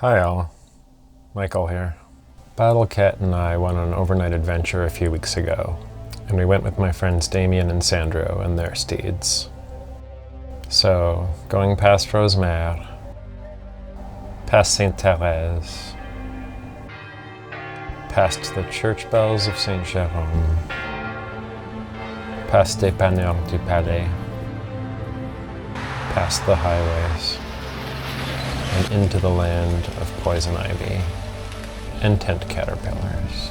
Hi all, Michael here. Battlecat and I went on an overnight adventure a few weeks ago, and we went with my friends Damien and Sandro and their steeds. So, going past Rosemère, past Sainte-Thérèse, past the church bells of Saint-Jérôme, past Dépanneur du Palais, past the highways, and into the land of poison ivy and tent caterpillars.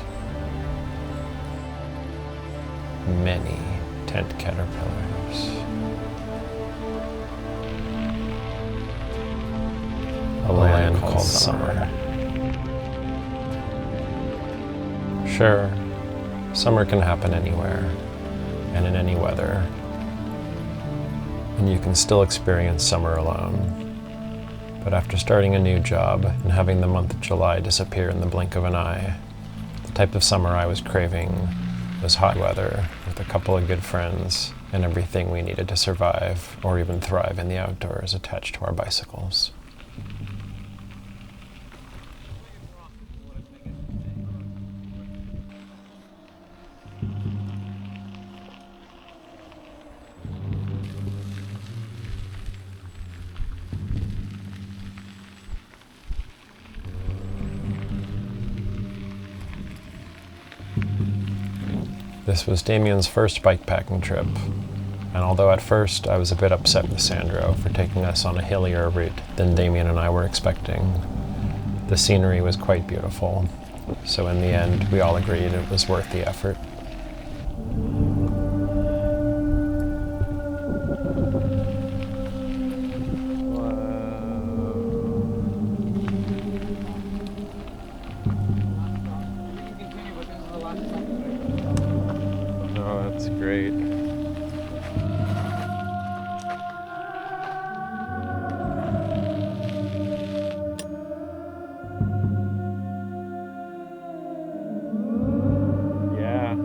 Many tent caterpillars. A land called summer. Sure, summer can happen anywhere and in any weather, and you can still experience summer alone. But after starting a new job and having the month of July disappear in the blink of an eye, the type of summer I was craving was hot weather with a couple of good friends and everything we needed to survive or even thrive in the outdoors attached to our bicycles. This was Damien's first bikepacking trip, and although at first I was a bit upset with Sandro for taking us on a hillier route than Damien and I were expecting, the scenery was quite beautiful, so in the end we all agreed it was worth the effort. That's great. Yeah.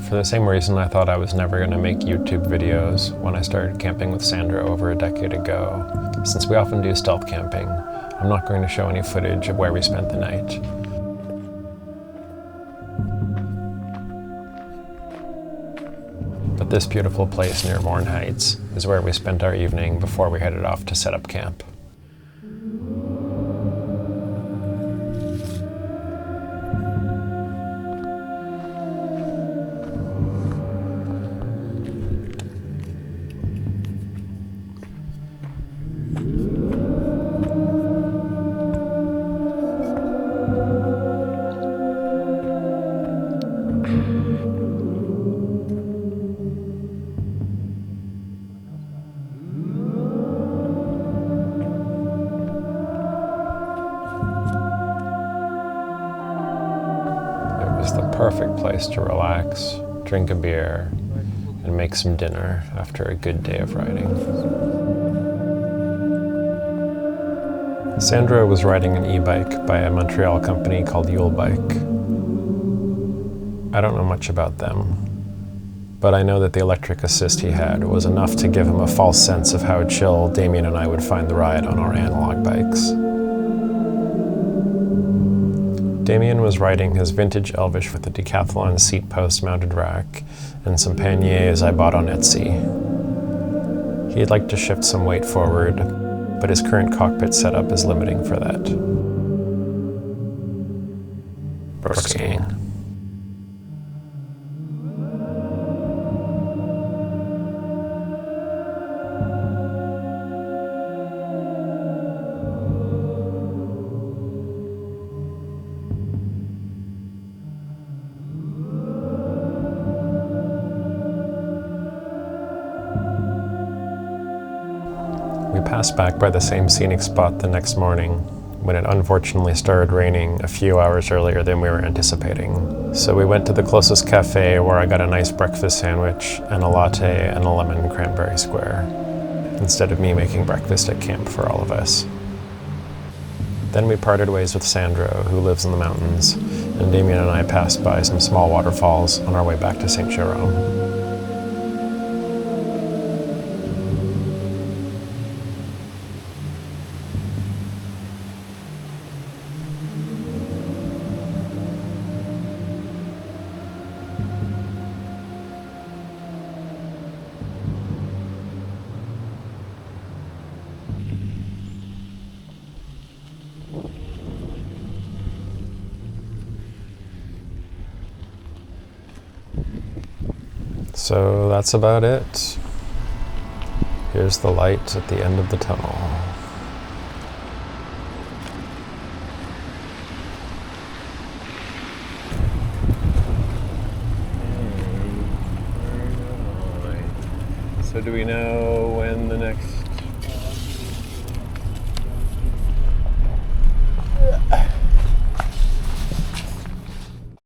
For the same reason I thought I was never going to make YouTube videos when I started camping with Sandro over a decade ago. Since we often do stealth camping, I'm not going to show any footage of where we spent the night. But this beautiful place near Morne Heights is where we spent our evening before we headed off to set up camp. It's the perfect place to relax, drink a beer, and make some dinner after a good day of riding. Sandro was riding an e-bike by a Montreal company called Yule Bike. I don't know much about them, but I know that the electric assist he had was enough to give him a false sense of how chill Damien and I would find the ride on our analog bikes. Damien was riding his vintage Elvish with a Decathlon seat post mounted rack and some panniers I bought on Etsy. He'd like to shift some weight forward, but his current cockpit setup is limiting for that. Skiing. We passed back by the same scenic spot the next morning, when it unfortunately started raining a few hours earlier than we were anticipating. So we went to the closest cafe where I got a nice breakfast sandwich and a latte and a lemon cranberry square, instead of me making breakfast at camp for all of us. Then we parted ways with Sandro, who lives in the mountains, And Damien and I passed by some small waterfalls on our way back to St. Jerome. So that's about it. Here's the light at the end of the tunnel. So do we know when the next